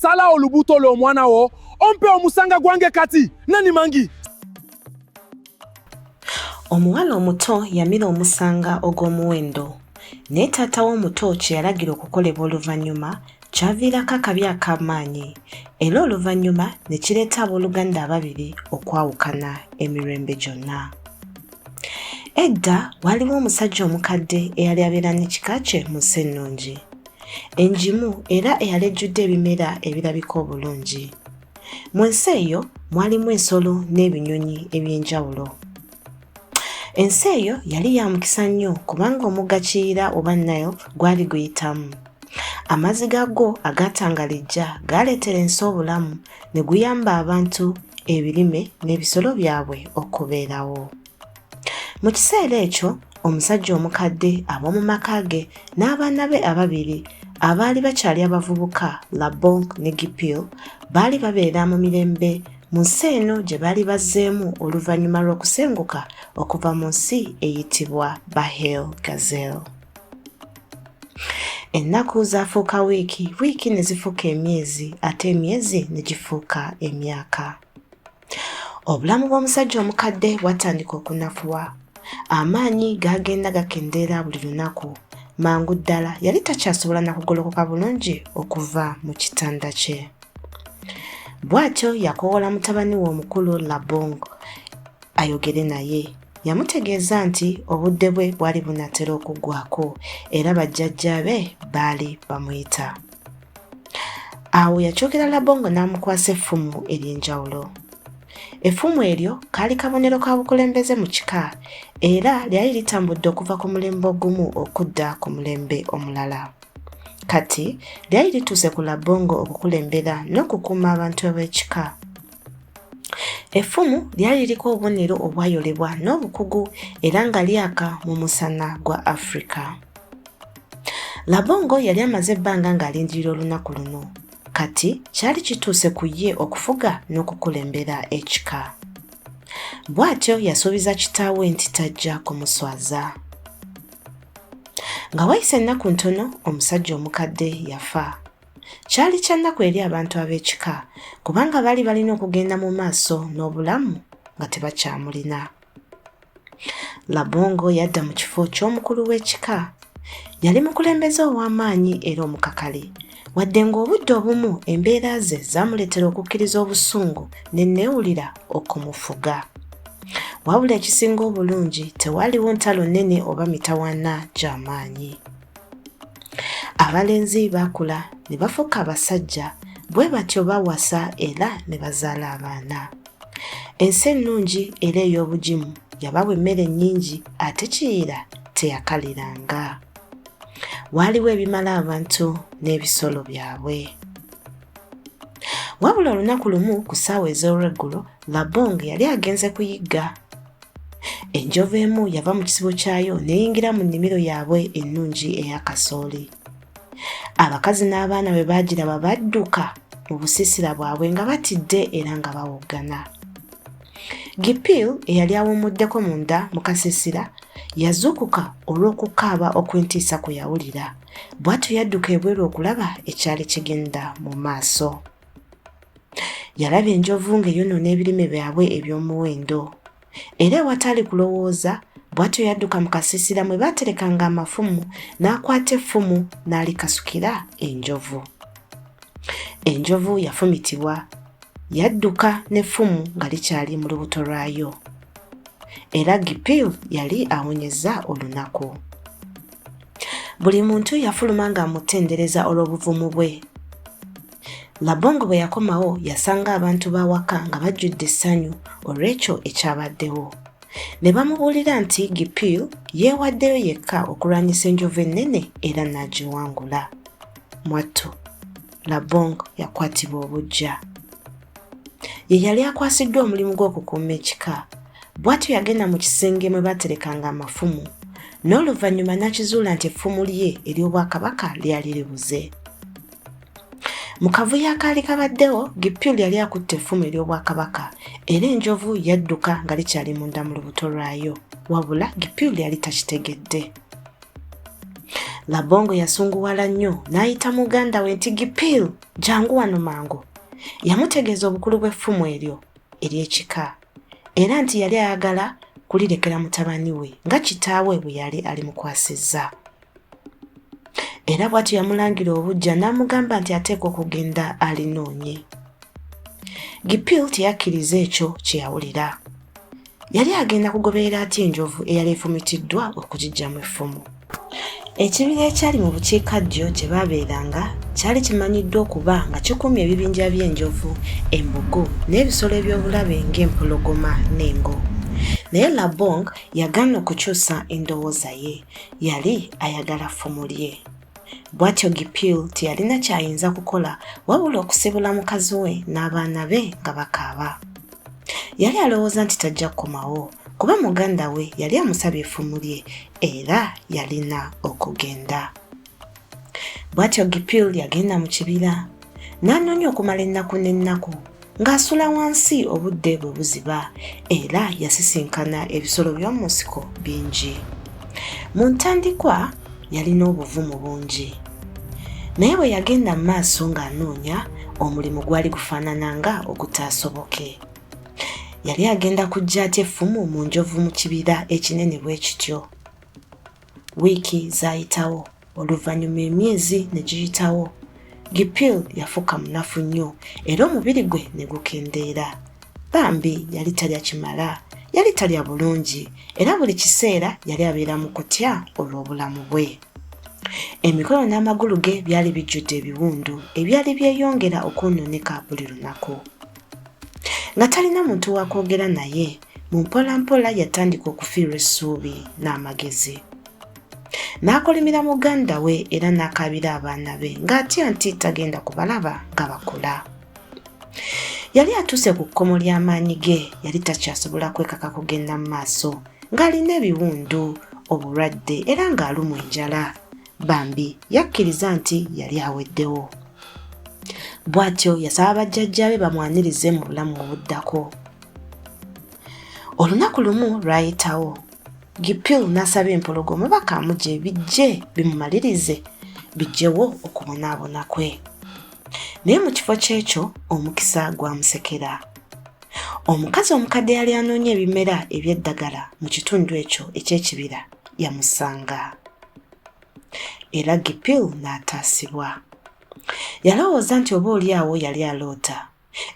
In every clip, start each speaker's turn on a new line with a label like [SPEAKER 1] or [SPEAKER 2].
[SPEAKER 1] sala olubuto lo mwana wo ompe omusanga gwange kati nani mangi.
[SPEAKER 2] Omuwala omuto yamira omusanga ogw'omuwendo naye taata w'omuto kye yalagira okukolebwa oluvannyuma kyaviirako akabi ak'amaanyi era oluvannyuma ne kireeta abooluganda ababiri okwawukana emirembe gyonna. Edda waaliwo omusajja omukadde eyali abeera n'ekika kye mu nsi ennungi, enjimu era eyali ejjudde ebimera ebirabika obulungi. Mu nsi eyo mwalimu ensolo n'ebinyonyi eby'enjawulo. Ensi eyo yali ya mukisa nnyo kubanga omugga Kiyira oba Nile gwali guyitamu. Amazzi gaagwo agaatangalijja gaaleetera ensi obulamu ne guyamba abantu, ebirime n'ebisolo byabwe okubeerawo. Mu kiseera ekyo omusajja omukadde ab'omu maka ge n'abaana be ababiri abaali bakyali abavubuka Labong ne Gipil baali babeera mu mirembe mu nsi eno gye baali bazzeemu oluvannyuma lw'okusenguka okuva mu nsi eyitibwa Bahel Gazel. Ennaku zaafuuka wiiki, wiiki ne zifuuka emyezi, ate emyezi ne gifuuka emyaka. Obulamu bw'omusajja omukadde bwatandika okunafuwa. Amaanyi gaagenda gakendeera buli lunaku. Mangu ddala yali takyasobola na kugolokoka bulungi okuva mu kitanda kye. Bw'atyo yakoowola mutabani we omukulu Labong ayogere naye. Yamutegeeza nti obudde bwe bwali bunatera okuggwaako era bajjajja be baali bamuyita. Awo yakyukira Labong n'amukwasa effumu ery'enjawulo. Effumu eryo kaali kabonero ka bukulembeze mu kika era lyali litambudde okuva ku mulembe ogumu okudda ku mulembe omulala. Kati lyali lituuse ku Labong okukulembera n'okukuuma abantu ab'ekika. Effumu lyali liriko obubonero obwayolebwa n'obukugu era nga lyaka mu musana gwa Afrika. Labong yali amaze ebbanga ng'alindirira olunaku luno. Kati kyali kituuse ku ye okufuga n'okukulembera ekika. Bw'atyo yasuubiza kitaawe nti tajja kumuswaza. Nga wayise ennaku ntono omusajja omukadde yafa. Kyali kya nnaku eri abantu ab'ekika kubanga baali balina okugenda mu maaso n'obulamu nga tebakyamulina. Labong yadda mu kifo ky'omukulu w'ekika. Yali mukulembeze ow'amaanyi era omukakali, wadde ng'obudde obumu embeera ze zaamuleetera okukkiriza obusungu ne neewulira okumufuga. Wabula ekisinga obulungi tewaaliwo ntalo nnene oba mitawaana gy'amaanyi. Abalenzi baakula ne bafuuka abasajja, bwe batyo bawasa era ne bazaala abaana. Ensi ennungi era ey'obugimu yabawa emmere nnyingi ate Kiyira teyakaliranga. Waaliwo ebimala abantu n'ebisolo byabwe. Wabula olunaku lumu ku ssaawa ez'olweggulo Labong yali agenze kuyigga. Enjovu emu yava mu kisibo kyayo n'eyingira mu nnimiro yaabwe ennungi eya kasooli. Abakazi n'abaana bwe baagiraba badduka mu busiisira bwabwe nga batidde era nga bawoggana. Gipil eyali awummuddeko munda mu kasiisira yazuukuka olw'okukaaba okw'entiisa kwe yawulira. Bw'atyo yadduka ebweru okulaba ekyali kigenda mu maaso. Yalaba enjovu ng'eyonoona ebirime byabwe eby'omuwendo. Era ewataali kulowooza, bw'atyo yadduka mu kasiisira mwe baaterekanga amafumu n'akwata effumu n'alikasukira enjovu. Enjovu yafumitibwa, yadduka n'effumu nga likyali mu lubuto lwayo. Era Gipil yali awonyezza olunaku. Buli muntu yafuluma ng'amutendereza olw'obuvumu bwe. Labong bwe yakomawo yasanga abantu b'awaka nga bajjudde essanyu olw'ekyo ekyabaddewo. Ne bamubuulira nti Gipil yeewaddeyo yekka okulwanyisa enjovu ennene era n'agiwangula. Mwattu, Labong yakwatibwa obuggya. Ye yali akwasiddwa omulimu gw'okukuuma ekika. Bw'atyo yagenda mu kisenge mwe baaterekanga amafumu n'oluvannyuma n'akizuula nti effumu lye ery'obwakabaka lyali libuze. Mu kavuyo akaali kabaddewo, Gipil yali akutte effumu ery'obwakabaka era enjovu yadduka nga likyali munda mu lubuto lwayo, wabula Gipil yali takitegedde. Labongo yasunguwala nnyo n'ayita muganda we nti Gipil, jangu wano mangu. Yamutegeeza obukulu bw'effumu eryo ery'ekika era nti yali ayagala kulirekera mutabani we nga kitaawe bwe yali alimukwasizza. Era bw'atyo yamulangira obujja n'amugamba nti ateekwa okugenda alinoonye. Gipil teyakkiriza ekyo kye yawulira. Yali agenda kugoberera atya enjovu eyali efumitiddwa okugiggyamu effumu. Ekibira ekyali mu bukiikaddyo gye baabeeranga kyali kimanyiddwa okuba nga kikuumye ebibinja by'enjovu, embogo n'ebisolo eby'obulabe ng'empologoma n'engo. Naye Labong yagaana okukyusa endowooza ye, yali ayagala ffumu lye. Bw'atyo Gipil teyalina kyayinza kukola wabula okusibula mukazi we n'abaana be nga bakaaba. Yali alowooza nti tajja kukomawo kuba muganda we yali amusabye effumu lye era yalina okugenda. Bw'atyo Gipil yagenda mu kibira n'anoonya okumala ennaku n'ennaku ng'asula wansi obudde bwe buziba era yasisinkana ebisolo by'omu nsiko bingi. Mu ntandikwa yalina obuvumu bungi, naye bwe yagenda mu maaso ng'anoonya, omulimu gwali gufaanana nga ogutaasoboke. Yali agenda kujja atya effumu mu njovu mu kibira ekinene bwe kityo. Wiiki zaayitawo, oluvannyuma emyezi ne giyitawo. Gipil yafuuka munafu nnyo era omubiri gwe ne gukendeera. Bambi yali talya kimala, yali talya bulungi era buli kiseera yali abeera mu kutya olw'obulamu bwe. Emikono n'amagulu ge byali bijjudde ebiwundu ebyali byeyongera okwonooneka buli lunaku. Nga talina muntu wa kwogera naye, mu mpolampola yatandika okufiirwa essuubi n'amagezi. N'akolimira muganda we era n'akaabira abaana be ng'atya nti tagenda kubalaba nga bakula. Yali atuuse ku kkomo ly'amaanyi ge, yali takyasobola kwekaka kugenda mu maaso ng'alina ebiwundu, obulwadde era ng'alumwa enjala. Bambi yakkiriza nti yali aweddewo. Bw'atyo yasaba bajjajja be bamwanirize mu bulamu obuddako. Olunaku lumu lwayitawo. Gipil n'asaba empologoma bakamuje bijje bimumalirize bijjewo okubonaabona kwe. Naye mu kifo ky'ekyo omukisa gwamusekera. Omukazi omukadde yali anoonya ebimera eby'eddagala mu kitundu ekyo eky'ekibira yamusanga. Era Gipil n'ataasibwa. Yalowooza nti oba oliawo yali aloota,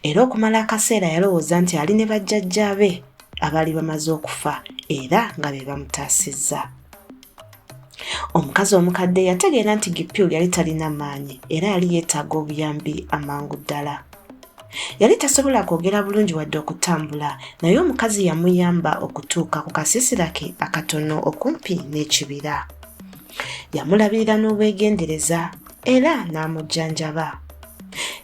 [SPEAKER 2] era okumala akaseera yalowooza nti ali ne bajjajja be abaali bamaze okufa era nga be bamutaasizza. Omukazi omukadde yategeera nti Gipil yali talina maanyi era yali yeetaaga obuyambi amangu ddala. Yali tasobola kwogera bulungi wadde okutambula, naye omukazi yamuyamba okutuuka ku kasiisira ke akatono okumpi n'ekibira. Yamulabirira n'obwegendereza era n'amujjanjaba.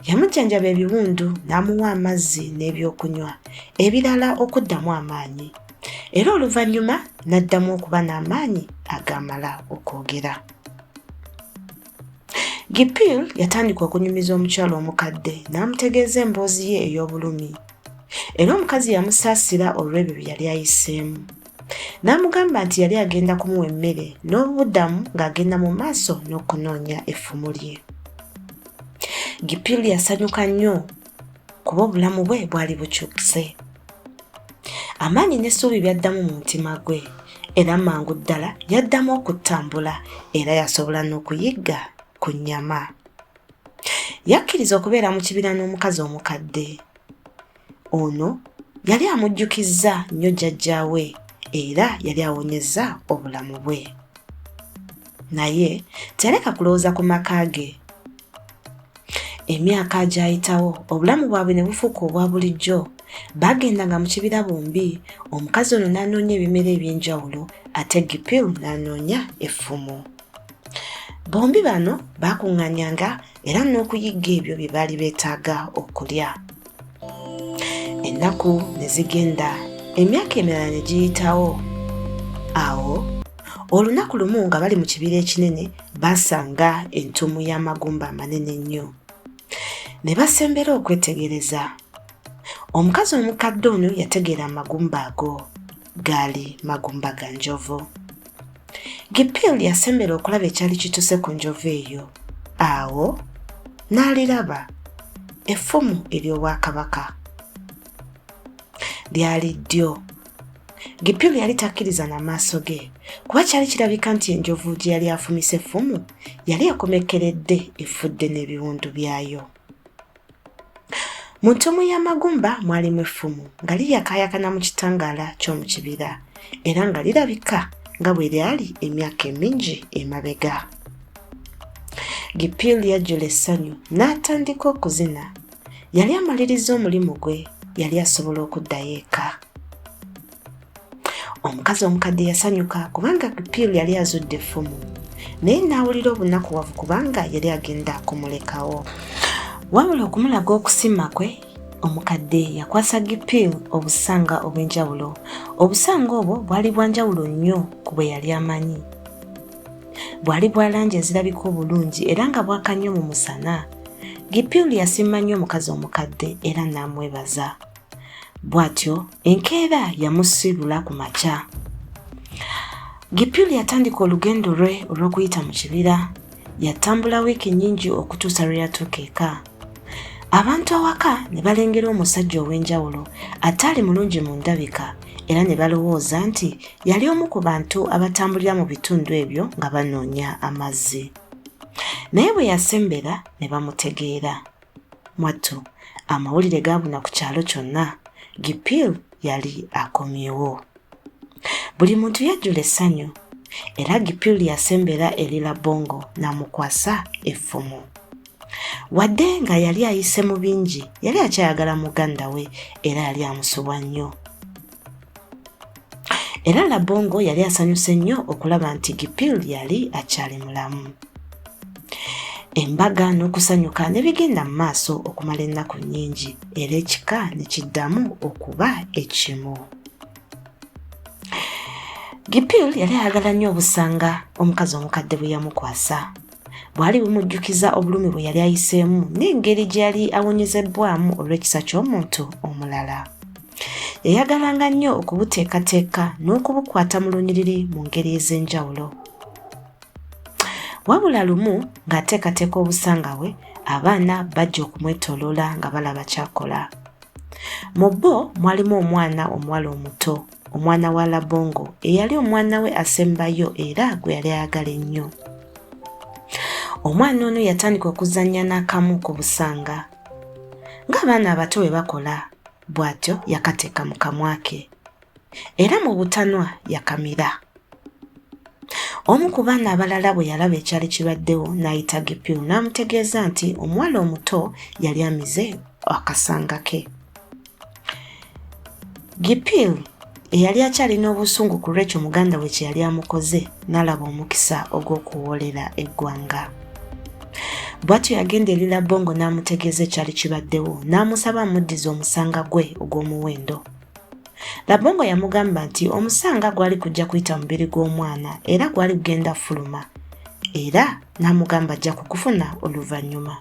[SPEAKER 2] Yamujjanjaba ebiwundu n'amuwa amazzi n'ebyokunywa ebirala okuddamu amaanyi, era oluvannyuma n'addamu okuba n'amaanyi agamala okwogera. Gipil yatandika okunyumiza omukyala omukadde n'amutegeeza emboozi ye ey'obulumi, era omukazi yamusaasira olw'ebyo bye yali ayiseemu. N'amugamba nti yali agenda kumuwa emmere n'obuddamu ng'agenda mu maaso n'okunoonya effumu lye. Gipil yasanyuka nnyo kuba obulamu bwe bwali bukyukise. Amaanyi n'essuubi byaddamu mu mutima gwe era mangu ddala yaddamu okutambula era yasobola n'okuyigga ku nnyama. Yakkiriza okubeera mu kibira n'omukazi omukadde. Ono yali amujjukizza nnyo jjajjaawe era yali awonyezza obulamu bwe. Naye taleka kulowooza ku maka ge. Emyaka gyayitawo, obulamu bwabwe ne bufuuka obwa bulijjo. Bagendanga mu kibira bombi, omukazi ono n'anoonya ebimera eby'enjawulo ate Gipil n'anoonya effumu. Bombi bano baakuŋŋaanyanga era n'okuyigga ebyo bye baali beetaaga okulya. Ennaku ne zigenda, emyaka emirala ne giyitawo. Awo olunaku lumu nga bali mu kibira ekinene basanga entuumu y'amagumba amanene ennyo. Ne basembera okwetegereza. Omukazi omukadde ono yategeera amagumba ago gaali magumba ga njovu. Gipil yasembera okulaba ekyali kituse ku njovu eyo. Awo n'aliraba effumu ery'obwakabaka. Lyali ddyo. Gipil yali takkiriza n'amaaso ge kuba kyali kirabika nti enjovu gye yali afumise effumu yali ekomekkeredde efudde n'ebiwundu byayo. Mu ntumu y'amagumba mwalimu effumu nga liyakaayakana mu kitangaala ky'omu kibira era nga lirabika nga bwe lyali emyaka emingi emabega. Gipil yajjula essanyu n'atandika okuzina. Yali amaliriza omulimu gwe, yali asobola okuddayo eka. Omukazi omukadde yasanyuka kubanga Gipil yali azudde effumu, naye n'awulira obunakuwavu kubanga yali agenda kumulekawo. Wabula okumulaga okusima kwe, omukadde yakwasa Gipil obusanga obw'enjawulo. Obusanga obwo bwali bwa njawulo nnyo ku bwe yali amanyi. Bwali bwa langi ezirabika obulungi era nga bwaka nnyo mu musana. Gipil yasimma nnyo omukazi omukadde era n'amwebaza. Bw'atyo enkeera yamusibula ku makya. Gipil yatandika olugendo lwe olw'okuyita mu kibira. Yatambula wiiki nnyingi okutuusa lwe yatuuka eka. Abantu awaka ne balengera omusajja ow'enjawulo ataali mulungi mu ndabika era ne balowooza nti yali omu ku bantu abatambulira mu bitundu ebyo nga banoonya amazzi. Naye bwe yasembera ne bamutegeera. Mwattu, amawulire gaabuna ku kyalo kyonna. Gipil yali akomyewo. Buli muntu yajjula essanyu era Gipil yasembera eri Labongo n'amukwasa effumu. Wadde nga yali ayise mu bingi, yali akyayagala muganda we era yali amusubwa nnyo. Era Labongo yali asanyuse nnyo okulaba nti Gipil yali akyali mulamu. Embaga n'okusanyuka ne bigenda mu maaso okumala ennaku nnyingi era ekika ne kiddamu okuba ekimu. Gipil yali ayagala nnyo obusanga omukazi omukadde bwe yamukwasa. Bwali bumujjukiza obulumi bwe yali ayiseemu n'engeri gye yali awonyezebbwamu olw'ekisa ky'omuntu omulala. Yayagalanga nnyo okubuteekateeka n'okubukwata mu lunyiriri mu ngeri ez'enjawulo. Wabula lumu ng'ateekateeka obusanga bwe, abaana bajja okumwetooloola nga balaba ky'akola. Mu bo mwalimu omwana omuwala omuto, omwana wa Labongo eyali omwana we asembayo era gwe yali ayagala ennyo. Omwana ono yatandika okuzannya n'akamu ku busanga. Ng'abaana abato bwe bakola, bw'atyo yakateeka mu kamwa ke. Era mu butanwa yakamira. Omu ku baana abalala bwe yalaba ekyali kibaddewo n'ayita Gipil n'amutegeeza nti omuwala omuto yali amize akasanga ke. Gipil eyali akyalina obusungu ku lw'ekyo muganda we kye yali amukoze n'alaba omukisa ogw'okuwoolera eggwanga. Bw'atyo yagenda eri Labongo n'amutegeeza ekyali kibaddewo n'amusaba amuddize omusanga gwe ogw'omuwendo. Labongo yamugamba nti omusanga gwali kujja kuyita mubiri gw'omwana era gwali kugenda fuluma era n'amugamba ajja kukufuna oluvannyuma.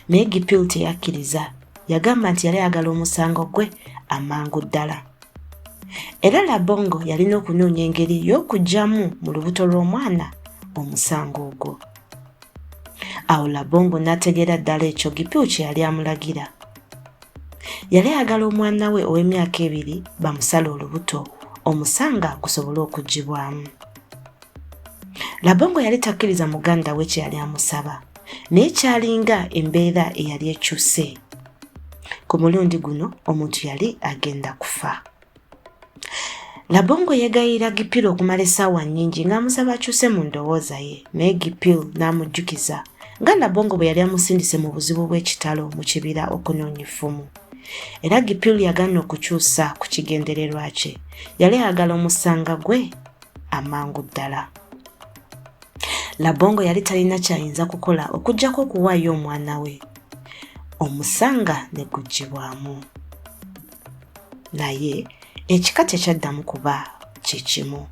[SPEAKER 2] Naye Gipil teyakkiriza, yagamba nti yali ayagala omusango gwe amangu ddala. Era Labongo yalina okunoonya engeri y'okuggyamu mu lubuto lw'omwana omusango ogwo. Awo Labongo n'ategeera ddala ekyo Gipil kye yali amulagira. Yali ayagala omwana we ow'emyaka 2 bamusale olubuto omusanga gusobole okuggyibwamu. Labongo yali takkiriza muganda we kye yali amusaba, naye kyalinga embeera eyali ekyuse. Ku mulundi guno omuntu yali agenda kufa. Labongo yegayirira Gipil okumala essaawa nnyingi ng'amusaba akyuse mu ndowooza ye, naye Gipil n'amujjukiza nga Labongo bwe yali amusindise mu buzibu bw'ekitalo mu kibira okunoonya effumu. Era Gipil yagaana okukyusa ku kigendererwa kye, yali ayagala omusanga gwe amangu ddala. Labongo yali talina kyayinza kukola okuggyako okuwaayo omwana we. Omusanga ne guggyibwamu. Naye ekika tekyaddamu kuba kikimu.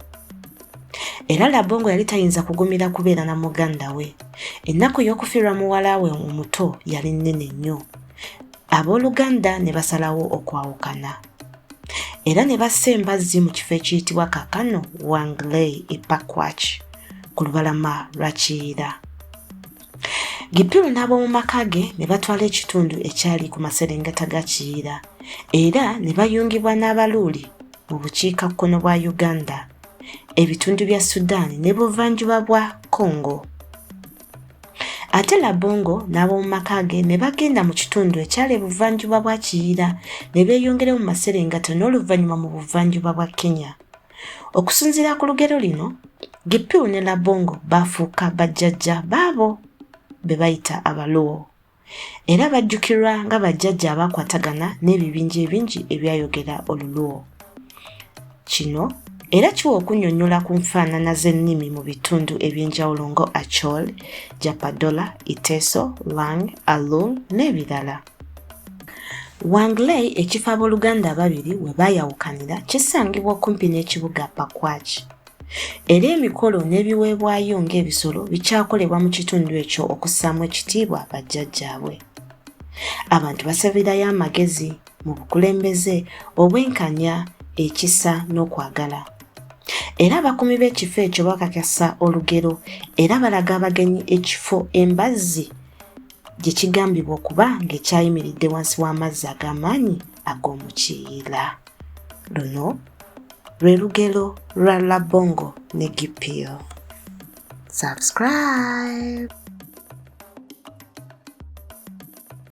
[SPEAKER 2] Era Labongo yali tayinza kugumira kubeera na muganda we. Ennaku y'okufiirwa muwala we omuto yali nnene nnyo. Abooluganda ne basalawo okwawukana. Era ne bassa embazzi mu kifo ekiyitibwa kaakano Wanglei e Pakwach ku lubalama lwa Kiyira. Gipiru n'ab'omu maka ge ne batwala ekitundu ekyali ku maserengeta ga Kiyira era ne bayungibwa n'Abaluuli mu bukiikakkono bwa Uganda, ebitundu bya Sudan ne buvanjuba bwa Congo. Ate Labongo n'ab'omu maka ge ne bagenda mu kitundu ekyali ebuvanjuba bwa Kiyira ne beeyongera mu maserengeta n'oluvannyuma mu buvanjuba bwa Kenya. Okusinziira ku lugero lino, Gipiru ne Labongo baafuuka bajjajja baabo be bayita Abaluo, era bajjukirwa nga bajjajja abaakwatagana n'ebibinja ebingi ebyayogera Oluluo. Kino era kiwa okunnyonnyola ku nfaanana z'ennimi mu bitundu eby'enjawulo nga Acholi, Japadola, Iteso, Lang, Alur n'ebirala. Wanglei, ekifo abooluganda ababiri we baayawukanira, kisangibwa okumpi n'ekibuga Pakwach. Era emikolo n'ebiweebwayo ng'ebisolo bikyakolebwa mu kitundu ekyo okussaamu ekitiibwa bajjajjaabwe. Abantu basabirayo amagezi mu bukulembeze, obwenkanya, ekisa n'okwagala. Era abakuumi b'ekifo ekyo bakakasa olugero era balaga abagenyi ekifo embazzi gye kigambibwa okuba ng'ekyayimiridde wansi w'amazzi ag'amaanyi ag'omu Kiyira. Luno lwe lugero lwa Labongo ne Gipiru. Subscribe.